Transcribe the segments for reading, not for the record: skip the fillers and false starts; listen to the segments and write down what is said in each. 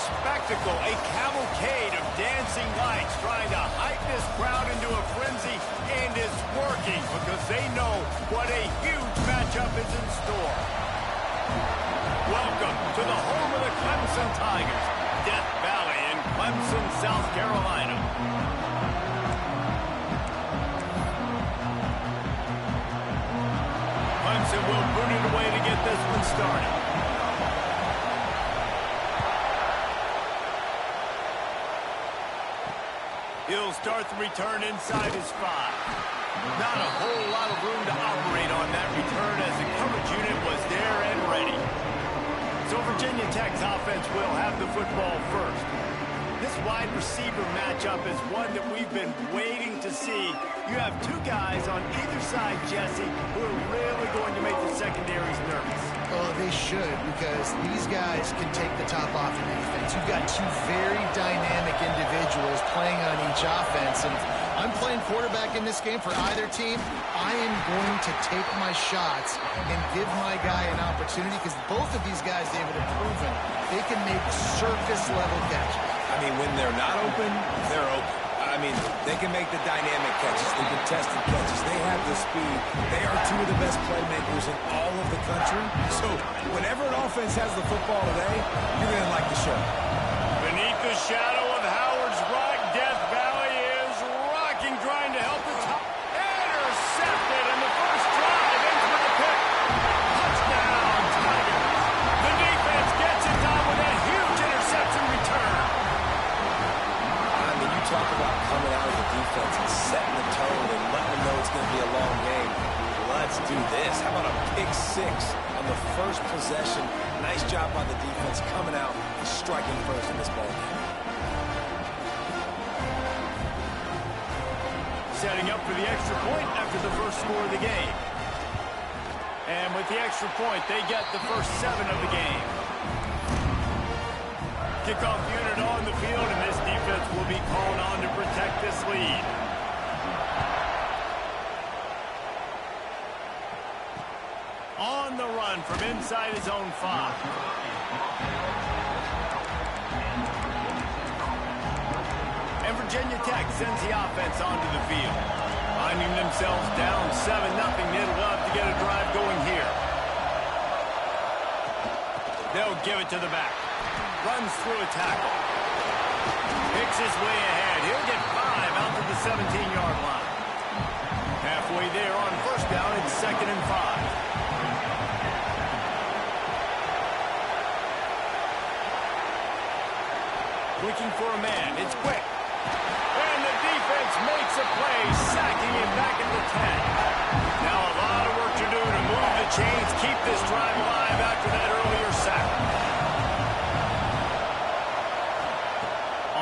spectacle, a cavalcade of dancing lights trying to hype this crowd into a frenzy, and it's working because they know what a huge matchup is in store. Welcome to the home of the Clemson Tigers, Death Valley in Clemson, South Carolina. Clemson will boot it away to get this one started. He'll start the return inside his 5. Not a whole lot of room to operate on that return as the coverage unit was there and ready. So Virginia Tech's offense will have the football first. This wide receiver matchup is one that we've been waiting to see. You have two guys on either side, Jesse, who are really going to make the secondaries nervous. Oh, they should, because these guys can take the top off in defense. You've got two very dynamic individuals playing on each offense, and I'm playing quarterback in this game for either team. I am going to take my shots and give my guy an opportunity, because both of these guys, David, have proven they can make surface-level catches. I mean, when they're not open, they're open. I mean, they can make the dynamic catches, the contested catches. They have the speed. They are two of the best playmakers in all of the country. So whenever an offense has the football today, you're going to like the show. Beneath the shadow of Howard's Rock, Death Valley is rocking, trying to help the top. Intercepted, and the first drive ends with a pick. Touchdown, Tigers. The defense gets it done with a huge interception return. I mean, you talk about coming out of the defense and setting the tone and letting them know it's going to be a long game. Let's do this. How about a pick 6 on the first possession? Nice job by the defense coming out and striking first in this ball game. Setting up for the extra point after the first score of the game. And with the extra point, they get the first 7 of the game. Kickoff unit on the field, and this defense will be called on to protect this lead. On the run from inside his own 5. And Virginia Tech sends the offense onto the field. Finding themselves down 7-0, they'd love to get a drive going here. They'll give it to the back. Runs through a tackle. Picks his way ahead. He'll get 5 out to the 17-yard line. Halfway there on first down, it's 2nd and 5. Looking for a man. It's quick. And the defense makes a play, sacking him back at the 10. Now a lot of work to do to move the chains, keep this drive alive after that earlier sack.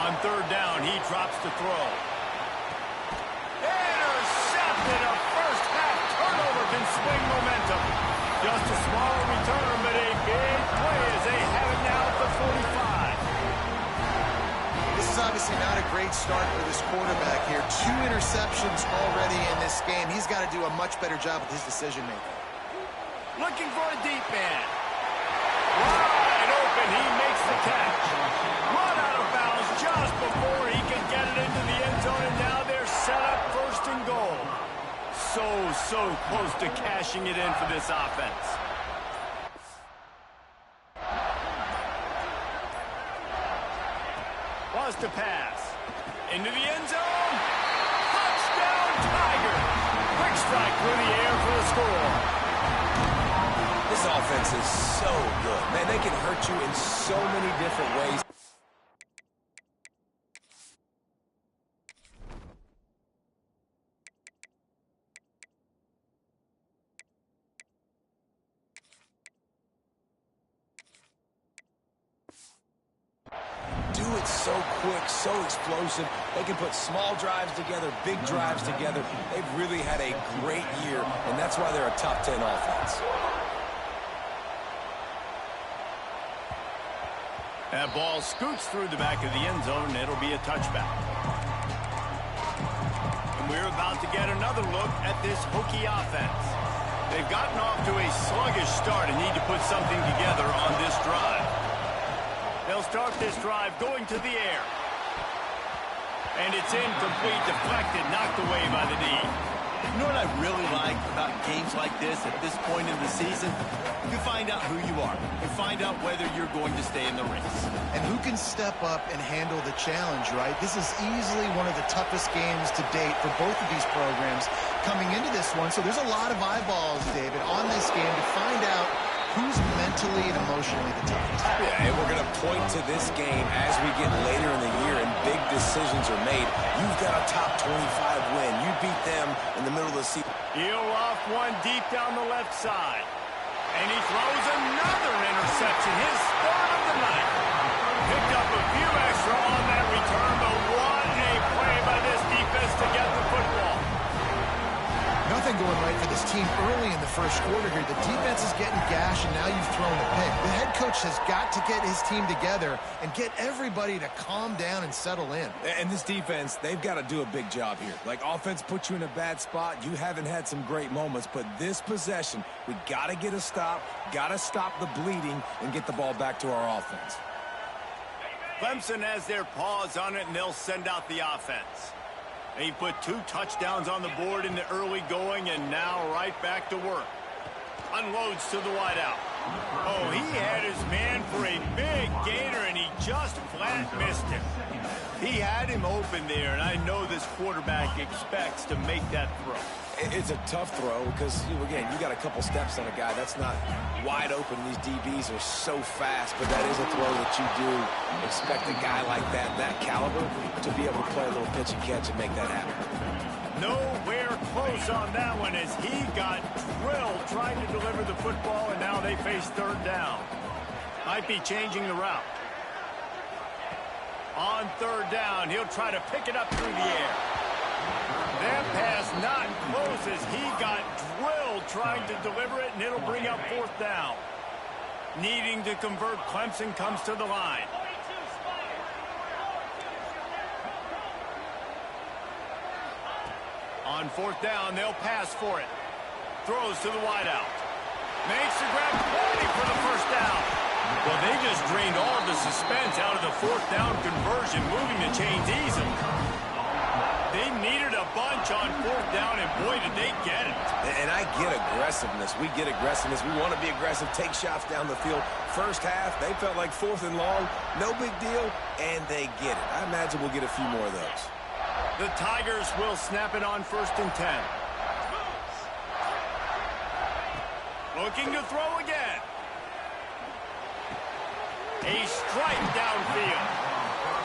On 3rd down, he drops to throw. Intercepted. A first-half turnover can swing momentum. Just a small return, but a big play as they have it now at the 45. This is obviously not a great start for this quarterback here. 2 interceptions already in this game. He's got to do a much better job with his decision-making. Looking for a deep man. Wide open, he makes the catch. Run out of bounds just before he can get it into the end zone, and now they're set up 1st and goal. So close to cashing it in for this offense. Wants to pass. Into the end zone. Touchdown, Tiger. Quick strike through the air for the score. This offense is so good. Man, they can hurt you in so many different ways. So quick, so explosive. They can put small drives together, big drives together. They've really had a great year, and that's why they're a top 10 offense. That ball scoots through the back of the end zone, and it'll be a touchback. And we're about to get another look at this Hokie offense. They've gotten off to a sluggish start and need to put something together on this drive. They'll start this drive, going to the air. And it's incomplete, deflected, knocked away by the knee. You know what I really like about games like this at this point in the season? You find out who you are. You find out whether you're going to stay in the race. And who can step up and handle the challenge, right? This is easily one of the toughest games to date for both of these programs coming into this one. So there's a lot of eyeballs, David, on this game to find out who's mentally and emotionally the toughest. Yeah, and we're going to point to this game as we get later in the year and big decisions are made. You've got a top 25 win. You beat them in the middle of the season. He'll off one deep down the left side. And he throws another interception, his third of the night. Picked up a few extra on that return, but what a play by this defense to get the football. Nothing going right for this team early in the first quarter here. The defense is getting gashed, and now you've thrown a pick. The head coach has got to get his team together and get everybody to calm down and settle in. And this defense, they've got to do a big job here. Like, offense puts you in a bad spot. You haven't had some great moments, but this possession, we got to get a stop, got to stop the bleeding, and get the ball back to our offense. Clemson has their paws on it, and they'll send out the offense. He put 2 touchdowns on the board in the early going, and now right back to work. Unloads to the wideout. Oh, he had his man for a big gainer, and he just flat missed him. He had him open there, and I know this quarterback expects to make that throw. It's a tough throw because, again, you got a couple steps on a guy. That's not wide open. These DBs are so fast, but that is a throw that you do expect a guy like that caliber, to be able to play a little pitch and catch and make that happen. Nowhere close on that one as he got drilled trying to deliver the football, and now they face third down. Might be changing the route. On third down, he'll try to pick it up through the air. That pass not close as he got drilled trying to deliver it, and it'll bring up fourth down. Needing to convert, Clemson comes to the line. On fourth down, they'll pass for it. Throws to the wideout. Makes the grab, 20 for the first down. Well, they just drained all the suspense out of the fourth down conversion, moving the chains easily. They needed a bunch on fourth down, and boy, did they get it. And I get aggressiveness. We get aggressiveness. We want to be aggressive, take shots down the field. First half, they felt like 4th and long. No big deal, and they get it. I imagine we'll get a few more of those. The Tigers will snap it on 1st and 10. Looking to throw again. A strike downfield.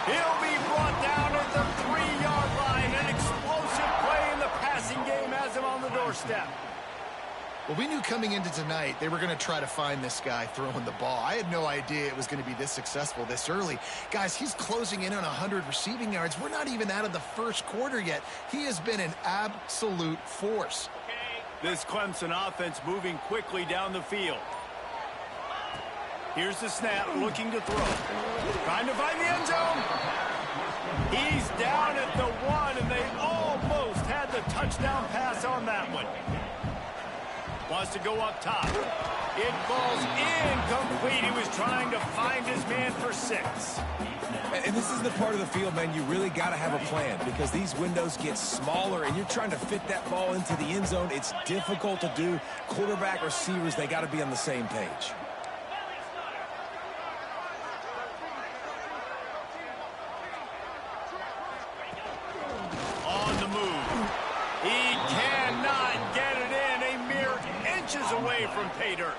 He'll be brought down at the 3-yard line. An explosive play in the passing game has him on the doorstep. Well, we knew coming into tonight they were going to try to find this guy throwing the ball. I had no idea it was going to be this successful this early. Guys, he's closing in on 100 receiving yards. We're not even out of the first quarter yet. He has been an absolute force. This Clemson offense moving quickly down the field. Here's the snap, looking to throw. Trying to find the end zone. He's down at the 1, and they almost had the touchdown pass on that one. Wants to go up top. It falls incomplete. He was trying to find his man for 6. And this is the part of the field, man, you really got to have a plan because these windows get smaller and you're trying to fit that ball into the end zone. It's difficult to do. Quarterback, receivers, they got to be on the same page. On the move. He cannot get it in. A mere inches away from pay dirt.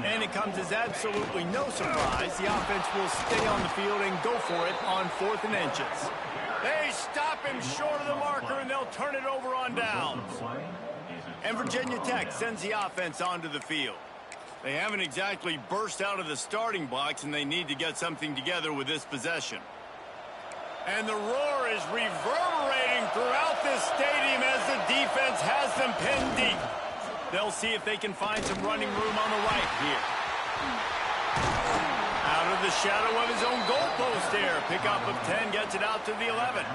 And it comes as absolutely no surprise. The offense will stay on the field and go for it on 4th and inches. They stop him short of the marker, and they'll turn it over on downs. And Virginia Tech sends the offense onto the field. They haven't exactly burst out of the starting blocks, and they need to get something together with this possession. And the roar is reverberating throughout this stadium as the defense has them pinned deep. They'll see if they can find some running room on the right here. Out of the shadow of his own goalpost there. Pickup of 10 gets it out to the 11.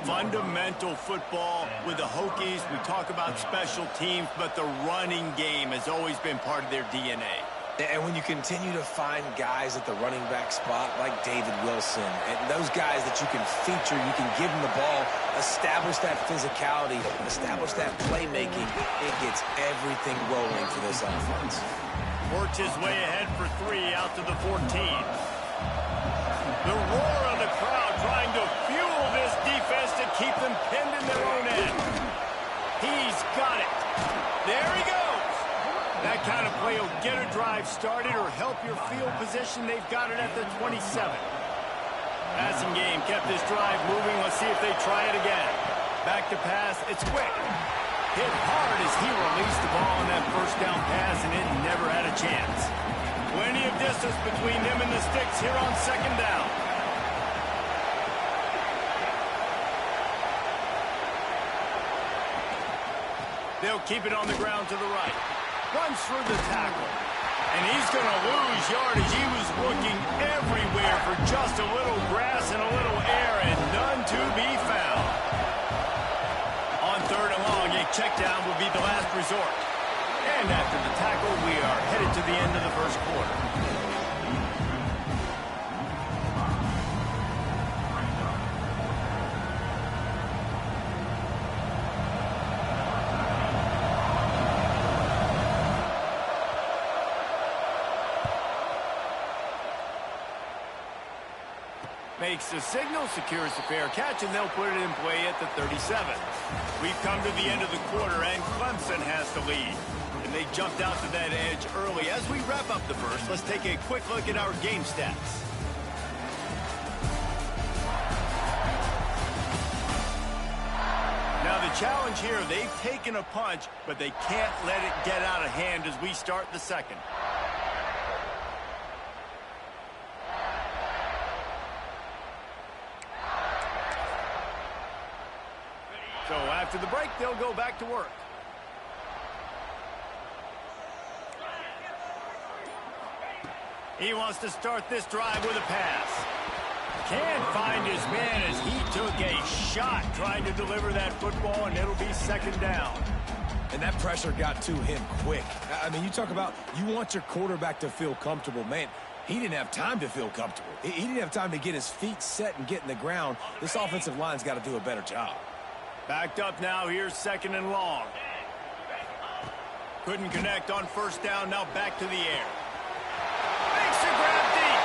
Fundamental football with the Hokies. We talk about special teams, but the running game has always been part of their DNA. And when you continue to find guys at the running back spot like David Wilson, and those guys that you can feature, you can give them the ball, establish that physicality, establish that playmaking, it gets everything rolling for this offense. Works his way ahead for 3 out to the 14. The roar of the crowd trying to fuel this defense to keep them pinned in their own end. He's got it. There he goes. That kind of play will get a drive started or help your field position. They've got it at the 27. Passing game kept this drive moving. Let's see if they try it again. Back to pass. It's quick. Hit hard as he released the ball on that first down pass, and it never had a chance. Plenty of distance between them and the sticks here on second down. They'll keep it on the ground to the right. Runs through the tackle. And he's going to lose yardage. He was looking everywhere for just a little grass and a little air, and none to be found. On 3rd and long, a check down will be the last resort. And after the tackle, we are headed to the end of the first quarter. Makes the signal, secures the fair catch, and they'll put it in play at the 37. We've come to the end of the quarter, and Clemson has the lead. And they jumped out to that edge early. As we wrap up the first, let's take a quick look at our game stats. Now the challenge here, they've taken a punch, but they can't let it get out of hand as we start the second. So after the break, they'll go back to work. He wants to start this drive with a pass. Can't find his man as he took a shot trying to deliver that football, and it'll be second down. And that pressure got to him quick. I mean, you talk about you want your quarterback to feel comfortable. Man, he didn't have time to feel comfortable. He didn't have time to get his feet set and get in the ground. This offensive line's got to do a better job. Backed up now, here's 2nd and long. Couldn't connect on 1st down, now back to the air. Makes a grab deep.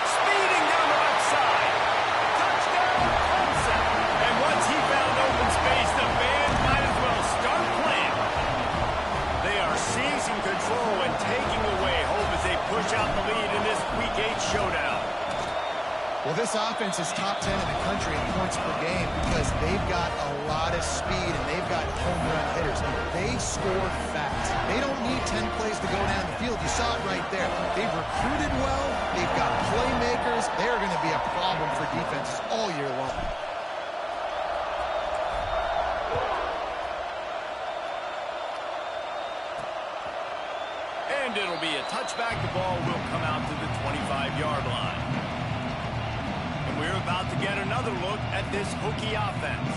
Speeding down the left side. Touchdown, Clemson. And once he found open space, the fans might as well start playing. They are seizing control and taking away hope as they push out the lead in this Week 8 showdown. Well, this offense is top 10 in the country in points per game because they've got a lot of speed and they've got home run hitters. They score fast. They don't need 10 plays to go down the field. You saw it right there. They've recruited well. They've got playmakers. They're going to be a problem for defenses all year long. And it'll be a touchback. The ball will come out to the 25-yard line. We're about to get another look at this Hokie offense.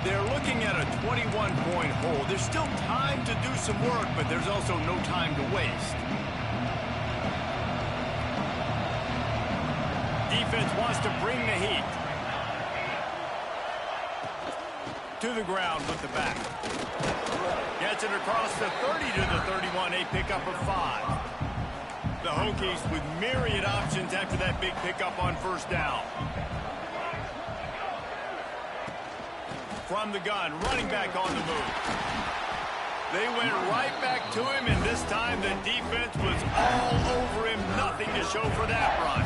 They're looking at a 21-point hole. There's still time to do some work, but there's also no time to waste. Defense wants to bring the heat. To the ground with the back. Gets it across the 30 to the 31, a pickup of 5. The Hokies with myriad options after that big pickup on 1st down. From the gun, running back on the move. They went right back to him, and this time the defense was all over him. Nothing to show for that run.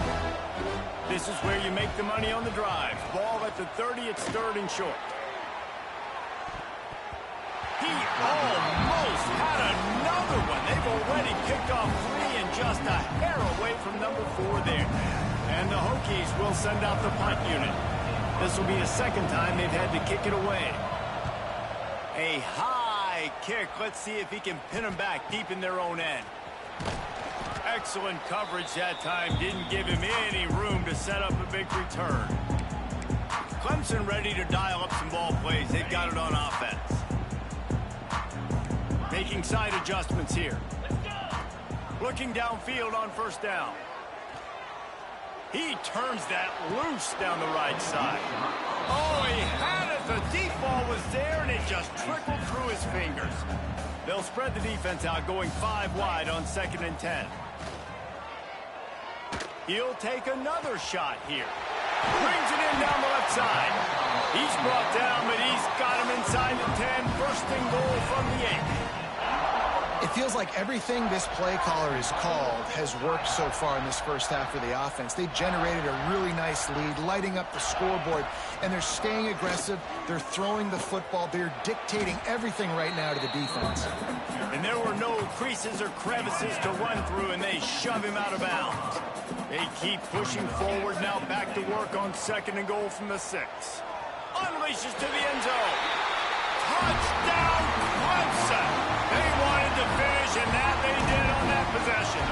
This is where you make the money on the drive. Ball at the 30, it's 3rd and short. He almost had another one. They've already picked off 3 and just a hair away from number 4 there. And the Hokies will send out the punt unit. This will be the 2nd time they've had to kick it away. A high kick. Let's see if he can pin them back deep in their own end. Excellent coverage that time. Didn't give him any room to set up a big return. Clemson ready to dial up some ball plays. They've got it on offense. Making side adjustments here. Looking downfield on first down. He turns that loose down the right side. Oh, he had it. The deep ball was there, and it just trickled through his fingers. They'll spread the defense out, going 5 wide on 2nd and 10. He'll take another shot here. Brings it in down the left side. He's brought down, but he's got him inside the 10. First and goal from the 8. It feels like everything this play caller has called has worked so far in this first half of the offense. They generated a really nice lead, lighting up the scoreboard, and they're staying aggressive. They're throwing the football. They're dictating everything right now to the defense. And there were no creases or crevices to run through, and they shove him out of bounds. They keep pushing forward, now back to work on 2nd and goal from the 6. Unleashes to the end zone. Touchdown, Clemson! They wanted to finish, and that they did on that possession.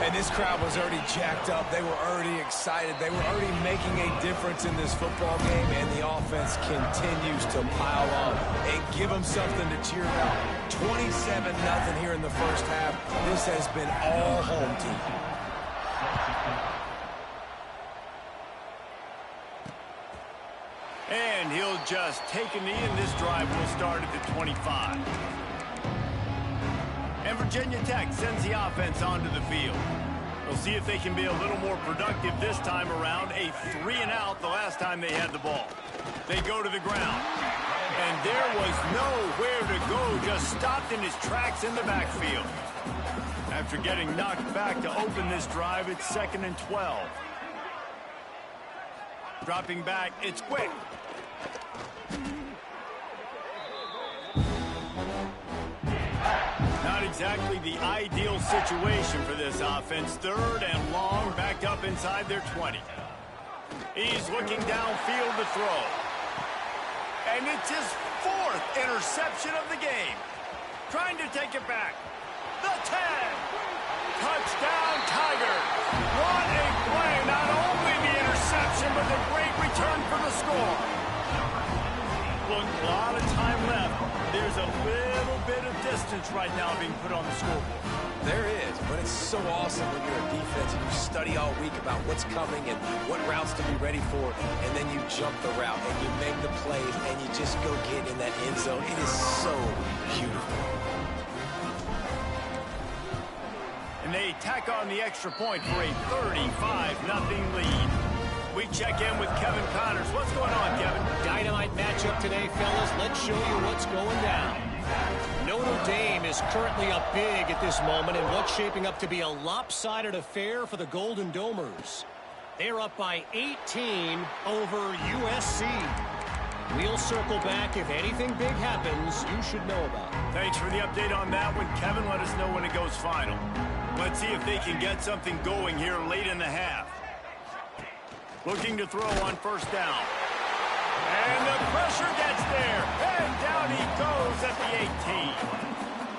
And this crowd was already jacked up. They were already excited. They were already making a difference in this football game, and the offense continues to pile on and give them something to cheer about. 27-0 here in the first half. This has been all home team. And he'll just take a knee, and this drive will start at the 25. And Virginia Tech sends the offense onto the field. We'll see if they can be a little more productive this time around. A 3-and-out the last time they had the ball. They go to the ground. And there was nowhere to go, just stopped in his tracks in the backfield. After getting knocked back to open this drive, it's 2nd and 12. Dropping back, it's quick. Not exactly the ideal situation for this offense. 3rd and long, backed up inside their 20. He's looking downfield to throw. And it's his 4th interception of the game. Trying to take it back. The 10. Touchdown, Tigers. What a play. Not only the interception, but the great return for the score. Look, a lot of time left. There's a little bit of distance right now being put on the scoreboard. There is, but it's so awesome when you're a defense and you study all week about what's coming and what routes to be ready for, and then you jump the route and you make the plays and you just go get in that end zone. It is so beautiful. And they tack on the extra point for a 35-0 lead. We check in with Kevin Connors. What's going on, Kevin? Dynamite matchup today, fellas. Let's show you what's going down. Notre Dame is currently up big at this moment in what's shaping up to be a lopsided affair for the Golden Domers. They're up by 18 over USC. We'll circle back. If anything big happens, you should know about it. Thanks for the update on that one, Kevin. Let us know when it goes final. Let's see if they can get something going here late in the half. Looking to throw on first down. And the pressure gets there. And down he goes at the 18.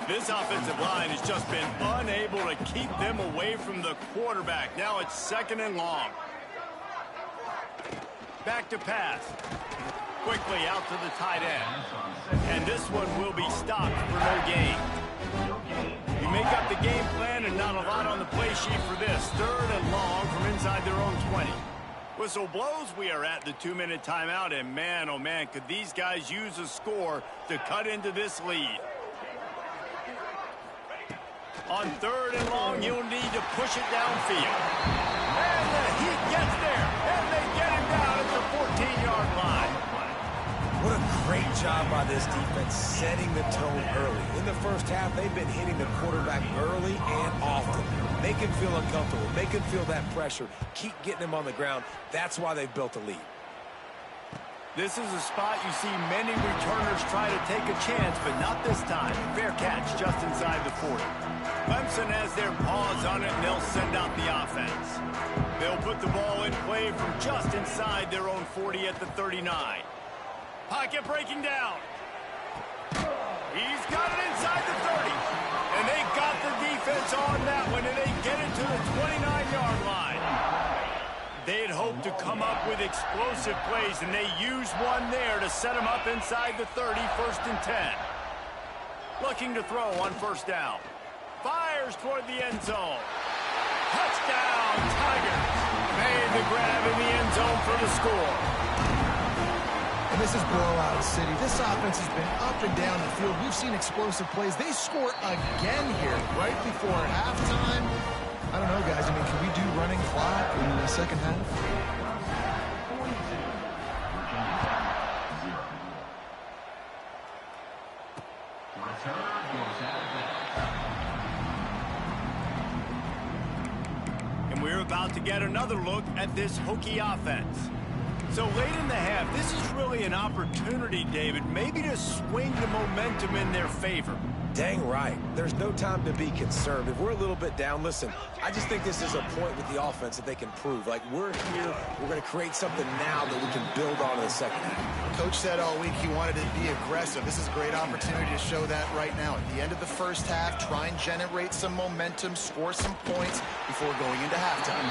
This offensive line has just been unable to keep them away from the quarterback. Now it's 2nd and long. Back to pass. Quickly out to the tight end. And this one will be stopped for no gain. You make up the game plan and not a lot on the play sheet for this. 3rd and long from inside their own 20. Whistle blows, we are at the 2-minute timeout, and man, oh man, could these guys use a score to cut into this lead. On 3rd and long, you'll need to push it downfield. And the Heat gets there, and they get him down at the 14-yard line. What a great job by this defense setting the tone early. In the first half, they've been hitting the quarterback early and often. Make him feel uncomfortable. Make him feel that pressure. Keep getting him on the ground. That's why they've built a lead. This is a spot you see many returners try to take a chance, but not this time. Fair catch just inside the 40. Clemson has their paws on it, and they'll send out the offense. They'll put the ball in play from just inside their own 40 at the 39. Pocket breaking down. He's got it inside the 30. And they got the defense on that one, and they get it to the 29-yard line. They'd hoped to come up with explosive plays, and they used one there to set them up inside the 30, 1st and 10. Looking to throw on first down. fires toward the end zone. Touchdown, Tigers. Made the grab in the end zone for the score. And this is blowout city. This offense has been up and down the field. We've seen explosive plays. They score again here right before halftime. I don't know, guys. I mean, can we do running clock in the second half? And we're about to get another look at this Hokie offense. So late in the half, this is really an opportunity, David, maybe to swing the momentum in their favor. Dang right. There's no time to be concerned. If we're a little bit down, listen, I just think this is a point with the offense that they can prove. Like, we're here, we're going to create something now that we can build on in the second half. Coach said all week he wanted to be aggressive. This is a great opportunity to show that right now. At the end of the first half, try and generate some momentum, score some points before going into halftime.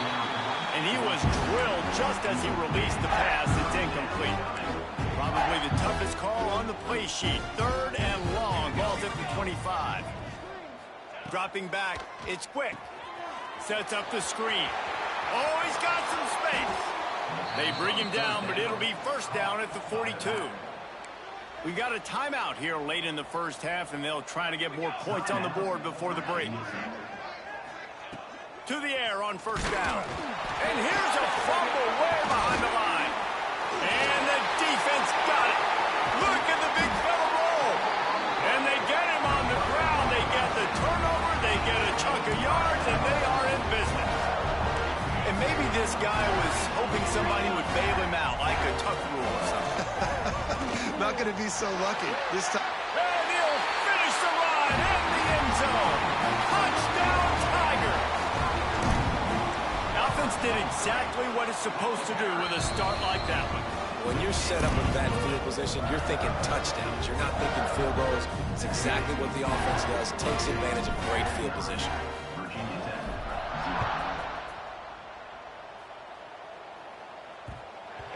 And he was drilled just as he released the pass. It's incomplete. Probably the toughest call on the play sheet. 3rd and long. Ball's at the 25. Dropping back. It's quick. Sets up the screen. Oh, he's got some space. They bring him down, but it'll be first down at the 42. We got a timeout here late in the first half, and they'll try to get more points on the board before the break. To the air on first down. And here's a fumble way behind the line. And the defense got it. Look at the big fella roll. And they get him on the ground. They get the turnover. They get a chunk of yards, and they are in business. And maybe this guy was hoping somebody would bail him out, like a tuck rule or something. Not going to be so lucky this time. And he'll finish the run in the end zone. Touchdown, Tiger. Offense did exactly what it's supposed to do with a start like that one. When you're set up with that field position, you're thinking touchdowns. You're not thinking field goals. It's exactly what the offense does. Takes advantage of great field position.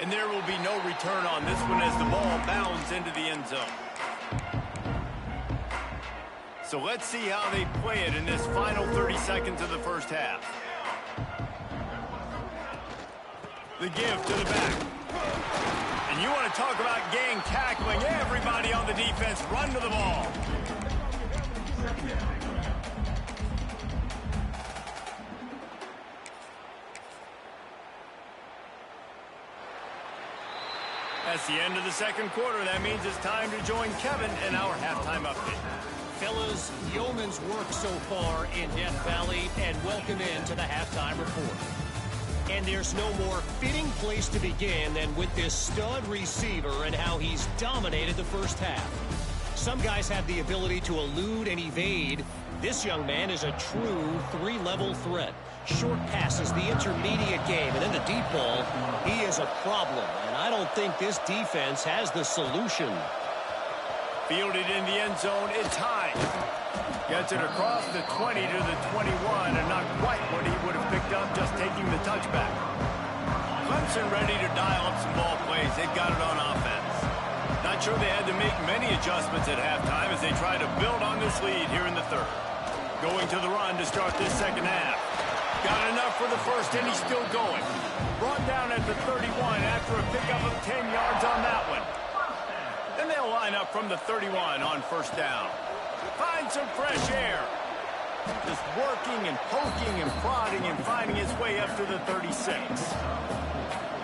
And there will be no return on this one as the ball bounds into the end zone. So let's see how they play it in this final 30 seconds of the first half. The give to the back. And you want to talk about gang tackling. Everybody on the defense run to the ball. That's the end of the second quarter. That means it's time to join Kevin in our halftime update. Fellas, yeoman's work so far in Death Valley, and welcome into the halftime report. And there's no more fitting place to begin than with this stud receiver and how he's dominated the first half. Some guys have the ability to elude and evade. This young man is a true three-level threat. Short passes, the intermediate game, and then the deep ball. He is a problem, and I don't think this defense has the solution. Fielded in the end zone, it's high. Gets it across the 20 to the 21, and not quite what he would have picked up just taking the touchback. Clemson ready to dial up some ball plays. They got it on offense. Not sure they had to make many adjustments at halftime as they try to build on this lead here in the third. Going to the run to start this second half. Got enough for the first, and he's still going. Brought down at the 31 after a pickup of 10 yards on that one. Then they'll line up from the 31 on first down. Find some fresh air. Just working and poking and prodding and finding his way up to the 36.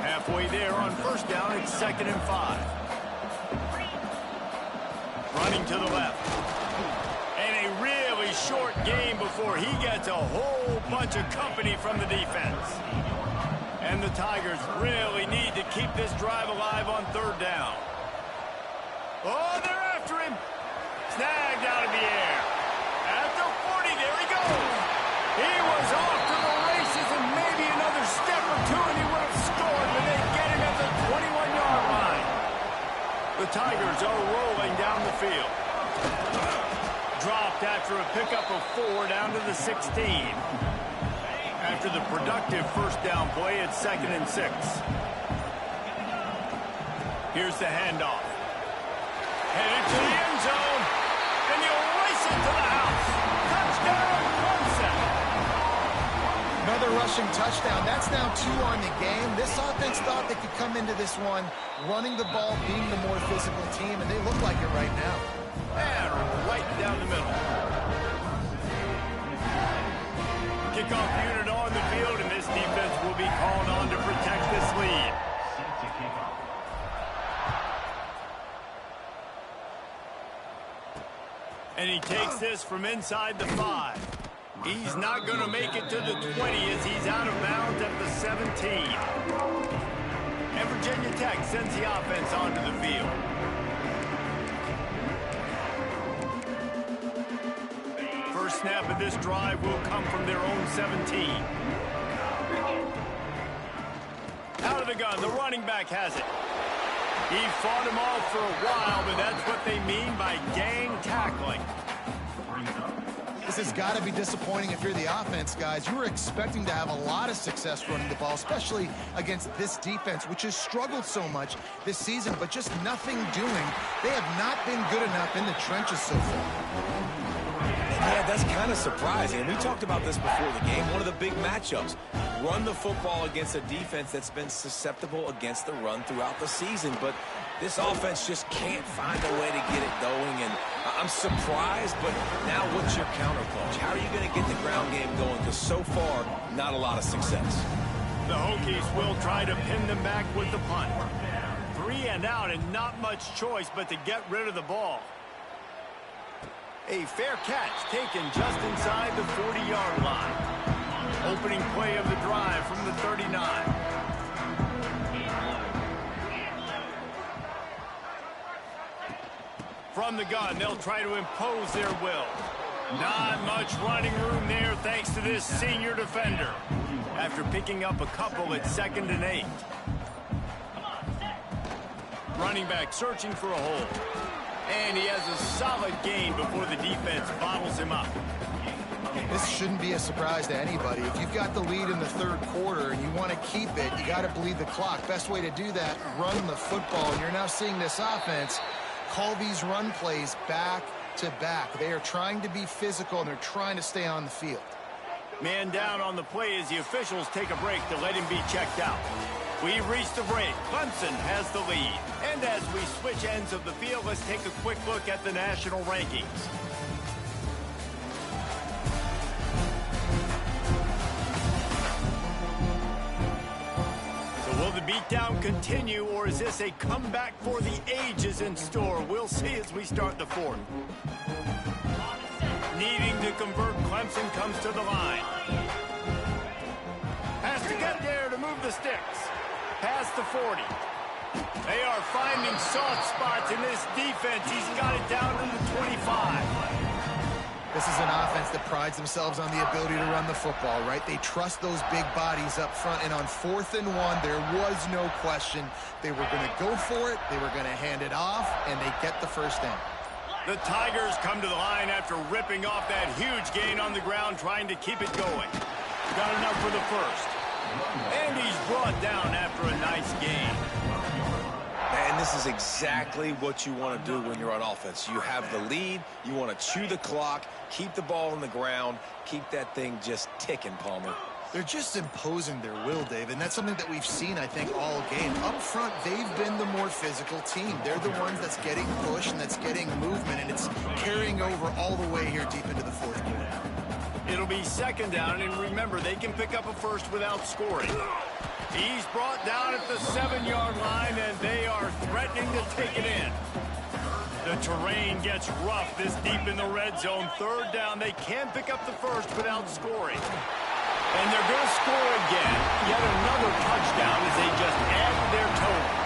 Halfway there on first down, it's 2nd and 5. Running to the left. And a really short game before he gets a whole bunch of company from the defense. And the Tigers really need to keep this drive alive on third down. Oh, they're after him. Snagged out of the air. At the 40, there he goes. He was off to the races, and maybe another step or two, and he would have scored, but they get him at the 21-yard line. The Tigers are rolling down the field. Dropped after a pickup of 4 down to the 16. After the productive first down play, it's 2nd and 6. Here's the handoff. Headed to the end zone, and he'll race it to the house. Touchdown, Another rushing touchdown. That's now 2 on the game. This offense thought they could come into this one running the ball, being the more physical team, and they look like it right now. And right down the middle. Kickoff unit on the field, and this defense will be called on to protect this lead. And he takes this from inside the 5. He's not going to make it to the 20 as he's out of bounds at the 17. And Virginia Tech sends the offense onto the field. First snap of this drive will come from their own 17. Out of the gun, the running back has it. He fought him off for a while, but that's what they mean by gang tackling. This has got to be disappointing if you're the offense, guys. You were expecting to have a lot of success running the ball, especially against this defense, which has struggled so much this season, but just nothing doing. They have not been good enough in the trenches so far. Yeah, that's kind of surprising. And we talked about this before the game. One of the big matchups. Run the football against a defense that's been susceptible against the run throughout the season. But this offense just can't find a way to get it going. And I'm surprised, but now what's your counterpunch? How are you going to get the ground game going? Because so far, not a lot of success. The Hokies will try to pin them back with the punt. 3 and out and not much choice but to get rid of the ball. A fair catch taken just inside the 40-yard line. Opening play of the drive from the 39. From the gun, they'll try to impose their will. Not much running room there thanks to this senior defender. After picking up a couple at 2nd and 8. Running back searching for a hole. And he has a solid gain before the defense bottles him up. This shouldn't be a surprise to anybody. If you've got the lead in the 3rd quarter and you want to keep it, you got to bleed the clock. Best way to do that, run the football. And you're now seeing this offense call these run plays back to back. They are trying to be physical, and they're trying to stay on the field. Man down on the play as the officials take a break to let him be checked out. We've reached the break. Clemson has the lead. And as we switch ends of the field, let's take a quick look at the national rankings. So will the beatdown continue, or is this a comeback for the ages in store? We'll see as we start the 4th. Needing to convert, Clemson comes to the line. Has to get there to move the sticks. Past the 40. They are finding soft spots in this defense. He's got it down to the 25. This is an offense that prides themselves on the ability to run the football, right? They trust those big bodies up front, and on 4th and 1, there was no question. They were going to go for it, they were going to hand it off, and they get the first down. The Tigers come to the line after ripping off that huge gain on the ground, trying to keep it going. Got enough for the first. And he's brought down after a nice gain. And this is exactly what you want to do when you're on offense. You have the lead, you want to chew the clock, keep the ball on the ground, keep that thing just ticking, Palmer. They're just imposing their will, Dave, and that's something that we've seen, I think, all game. Up front, they've been the more physical team. They're the ones that's getting push and that's getting movement, and it's carrying over all the way here deep into the 4th quarter. It'll be 2nd down, and remember, they can pick up a first without scoring. He's brought down at the 7-yard line, and they are threatening to take it in. The terrain gets rough this deep in the red zone. 3rd down, they can pick up the first without scoring. And they're going to score again. Yet another touchdown as they just add to their total.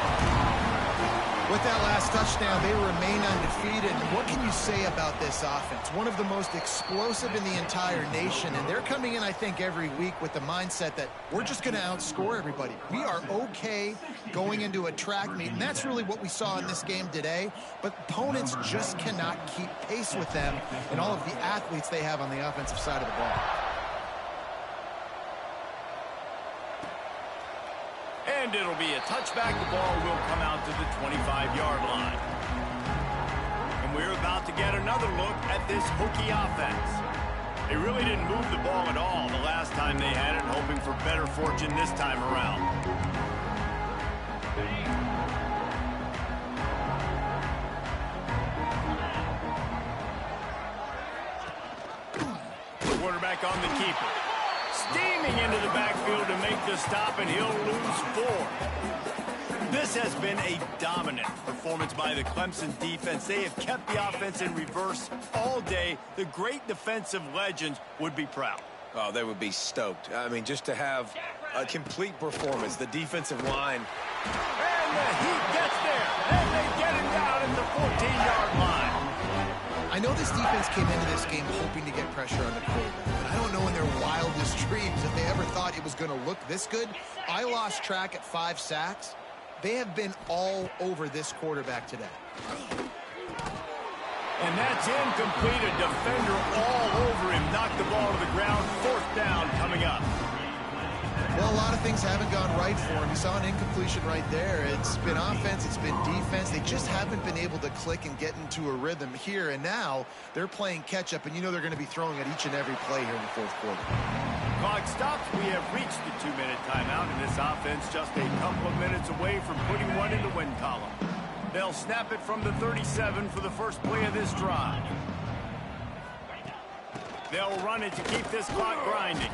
With that last touchdown, they remain undefeated. What can you say about this offense? One of the most explosive in the entire nation, and they're coming in, I think, every week with the mindset that we're just going to outscore everybody. We are okay going into a track meet, and that's really what we saw in this game today. But opponents just cannot keep pace with them and all of the athletes they have on the offensive side of the ball. And it'll be a touchback. The ball will come out to the 25-yard line. And we're about to get another look at this Hokie offense. They really didn't move the ball at all the last time they had it. Hope for better fortune this time around. Quarterback on the keeper. Steaming into the backfield to make the stop, and he'll lose 4. This has been a dominant performance by the Clemson defense. They have kept the offense in reverse all day. The great defensive legends would be proud. Oh, they would be stoked. I mean, just to have a complete performance. The defensive line. And the Heat gets there, and they get it down at the 14-yard line. I know this defense came into this game hoping to get pressure on the quarterback, but I don't know in their wildest dreams if they ever thought it was going to look this good. I lost track at 5 sacks. They have been all over this quarterback today. And that's incomplete. A defender all over him. Knocked the ball to the ground. 4th down coming up. Well, a lot of things haven't gone right for him. You saw an incompletion right there. It's been offense, it's been defense. They just haven't been able to click and get into a rhythm here. And now they're playing catch-up, and you know they're going to be throwing at each and every play here in the 4th quarter. Clock stops. We have reached the 2-minute timeout, and this offense just a couple of minutes away from putting one in the win column. They'll snap it from the 37 for the first play of this drive. They'll run it to keep this clock grinding.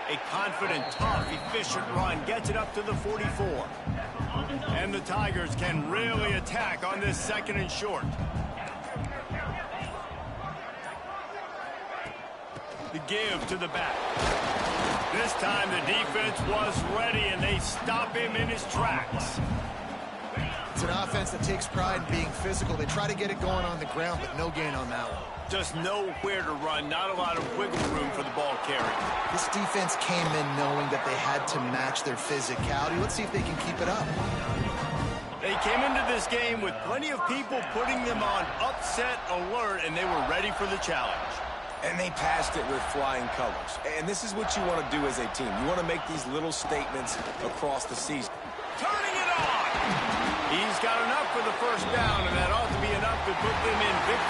A confident, tough, efficient run gets it up to the 44. And the Tigers can really attack on this 2nd and short. The give to the back. This time the defense was ready, and they stop him in his tracks. It's an offense that takes pride in being physical. They try to get it going on the ground, but no gain on that one. Just nowhere to run, not a lot of wiggle room for the ball carrier. This defense came in knowing that they had to match their physicality. Let's see if they can keep it up. They came into this game with plenty of people putting them on upset alert, and they were ready for the challenge. And they passed it with flying colors. And this is what you want to do as a team. You want to make these little statements across the season. Turning it on! He's got enough for the 1st down, and that ought to be enough to put them in victory.